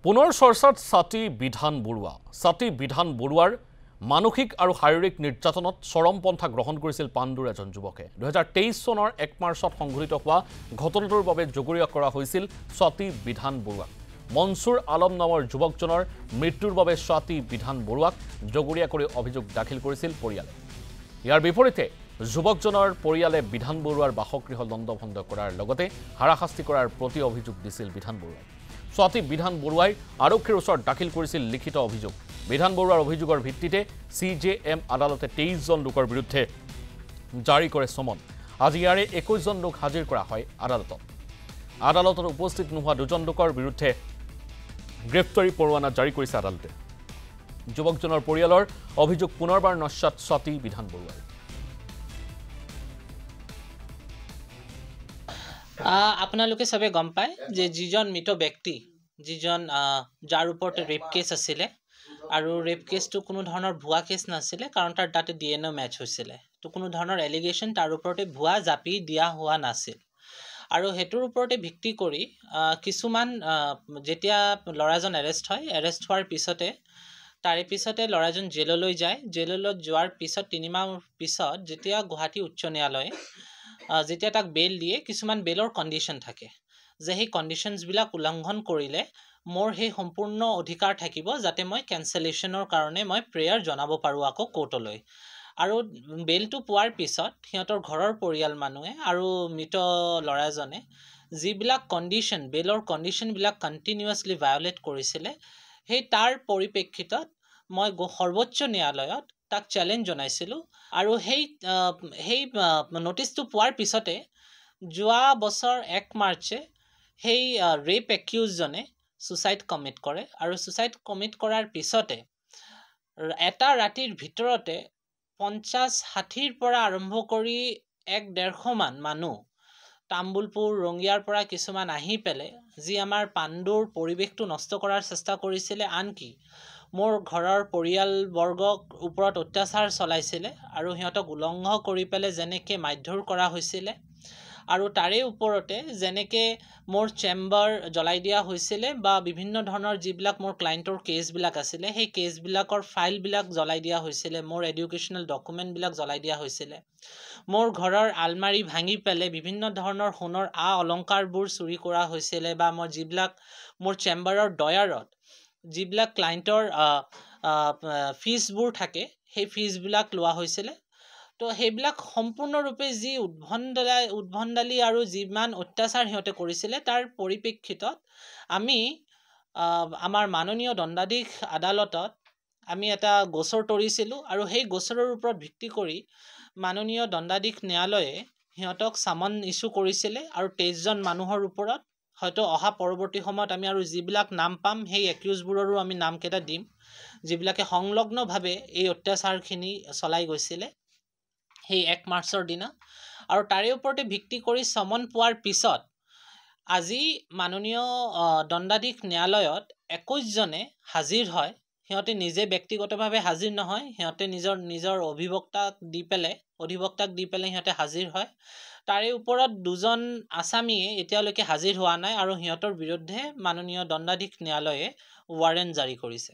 পুনৰ চৰ্চাত ছাতি বিধান বৰুৱাৰ মানসিক আৰু শাৰীৰিক নিৰ্যাতনত চৰম পন্থা গ্ৰহণ কৰিছিল পাণ্ডুৰ এজন যুৱকে 2023 চনৰ 1 মাৰ্চত সংঘটিত হোৱা ঘটনাটোৰ বাবে জগৰীয়া কৰা হৈছিল ছাতি বিধান বৰুৱাক মনসুৰ আলম নামৰ যুৱকজনৰ মৃত্যুৰ বাবে ছাতি বিধান বৰুৱাক জগৰীয়া কৰি অভিযোগ দাখিল কৰিছিল পৰিয়ালে ইয়াৰ বিপৰীতে যুৱকজনৰ পৰিয়ালে বিধান বৰুৱাৰ বাসগৃহ লণ্ডভণ্ড কৰাৰ লগতে হাৰাশাস্তি কৰাৰ প্ৰতি অভিযোগ দিছিল বিধান বৰুৱাই ছাতি বিধান বৰুৱাই আৰক্ষীৰ ওচৰত দাখিল কৰিছিল লিখিত অভিযোগ বিধান বৰুৱাৰ অভিযোগৰ ভিত্তিতে সিজেএম আদালতে 23 জন লোকৰ বিৰুদ্ধে জাৰি কৰে সমন আজি ইয়াৰে 21 জন লোক হাজিৰ কৰা হয় আদালতত উপস্থিত নোহোৱা দুজন লোকৰ বিৰুদ্ধে গ্ৰেপ্তাৰী পৰোৱানা জাৰি কৰিছে আদালতে যুৱকজনৰ পৰিয়ালৰ অভিযোগ পুনৰবাৰ নস্যাৎ ছাতি বিধান বৰুৱাই আপোনালোকে সবে গম পায় যে যিজন মৃত ব্যক্তি যিজন যাৰ ওপৰত ৰেপ কেছ আছিলে আৰু ৰেপ কেছটো কোনো ধৰণৰ ভুৱা কেছ নাছিলে কাৰণ তাৰ তাতে ডিএনএ মেচ হৈছিল তো কোনো ধৰণৰ এলিগেশ্যন তাৰ ওপৰতে ভুৱা জাপি দিয়া হোৱা নাছিল আৰু হেতুৰ ওপৰতে ভিত্তি কৰি কিছুমান যেতিয়া লৰাজন এৰেষ্ট হোৱাৰ পিছতে তাৰে পিছতে লৰাজন জেললৈ যায় জেললৈ যোৱাৰ পিছত 3 মাহ পিছত যেতিয়া গুৱাহাটী উচ্চ ন্যায়ালয়ে যেতিয়া তাক বেল দিয়ে কিছুমান বেলৰ কন্ডিশন থাকে যে সেই কন্ডিশনছ বিলাক উলংঘন কৰিলে মোৰ সেই সম্পূৰ্ণ অধিকাৰ থাকিব যাতে মই কেনসেলেশনৰ কাৰণে মই প্ৰেয়াৰ জনাব পাৰো আকৌ কোৰ্টলৈ আৰু বেলটো পোৱাৰ পিছত হিয়তৰ ঘৰৰ পৰিয়াল মানুহে আৰু মৃত লৰাজনে যিবিলাক কন্ডিশন বেলৰ কন্ডিশন বিলাক কন্টিনিউয়াছলি ভায়োলেট কৰিছিলে সেই তাৰ পৰিপ্ৰেক্ষিতত মই সৰ্বোচ্চ ন্যায়ালয়ত তাক চ্যালেঞ্জ জনাইছিলো আৰু সেই নোটিছটো পোৱাৰ পিছতে যোৱা বছৰ 1 মাৰ্চে সেই ৰেপ একিউজ জনে সুসাইড কমিট কৰে আৰু সুসাইড কমিট কৰাৰ পিছতে এটা ৰাতিৰ ভিতৰতে 50-60 পৰা আৰম্ভ কৰি 1-150 মান মানুহ তাম্বুলপুৰ ৰঙিয়াৰ পৰা কিছুমান আহি পেলে যি আমাৰ পাণ্ডুৰ পৰিৱেশটো নষ্ট কৰাৰ চেষ্টা কৰিছিলে আনকি মোৰ ঘৰৰ পৰিয়াল বৰ্গক ওপৰত অত্যাচাৰ চলাইছিলে আৰু হিয়তক উলংঘ কৰি পেলে যেনেকে মাধ্যৰ কৰা হৈছিলে আৰু তাৰে ওপৰতে যেনেকে মোৰ চেম্বাৰ জ্বলাই দিয়া হৈছিলে বা বিভিন্ন ধৰণৰ যিবিলাক মোৰ ক্লায়েন্টৰ কেছ বিলাক আছিল সেই কেছ বিলাকৰ ফাইল বিলাক জ্বলাই দিয়া হৈছিলে মোৰ এডুকেশনাল ডকুমেন্ট বিলাক জ্বলাই দিয়া হৈছিলে মোৰ ঘৰৰ আলমাৰি ভাঙি পেলে বিভিন্ন ধৰণৰ সোণৰ অলংকাৰবোৰ চুৰি কৰা হৈছিলে বা মোৰ যিবিলাক মোৰ চেম্বাৰৰ ডয়াৰত যিবিলাক ক্লায়েন্টৰ ফিজবোৰ থাকে সেই ফিজবিলাক লোৱা হৈছিল তো সেইবিলাক সম্পূৰ্ণৰূপে যি উদ্ভণ্ডালি আৰু যিমান অত্যাচাৰ হিয়তে কৰিছিল তাৰ পৰিপ্ৰেক্ষিতত আমি আমাৰ মাননীয় দণ্ডাধীশ আদালতত আমি এটা গোচৰ তৰিছিলো আৰু সেই গোচৰৰ ওপৰত ভিত্তি কৰি মাননীয় দণ্ডাধীশ ন্যায়ালয়ে হিয়তক সামন ইস্যু কৰিছিল আৰু 23 জন মানুহৰ ওপৰত হয়তো অহা পৰৱৰ্তী সময়ত আমি আৰু যিবিলাক নাম পাম সেই একিউজবোৰৰো আমি নাম কেটা দিম যিবিলাকে সংলগ্নভাৱে এই অত্যাচাৰখিনি চলাই গৈছিল সেই 1 মাৰ্চৰ দিনা আৰু তাৰে ওপৰতে ভিত্তি কৰি সমন পোৱাৰ পিছত আজি মাননীয় দণ্ডাধীশ ন্যায়ালয়ত 21 জনে হাজিৰ হয় হিয়তে নিজে ব্যক্তিগতভাৱে হাজিৰ নহয় হিয়তে নিজৰ অধিবক্তাক দি পেলে হিয়তে হাজিৰ হয় তাৰে ওপৰত দুজন আসামীয়ে এতিয়ালৈকে হাজিৰ হোৱা নাই আৰু হিয়তৰ বিৰুদ্ধে মাননীয় দণ্ডাধীশ ন্যায়ালয়ে ওয়াৰেন্ট জাৰি কৰিছে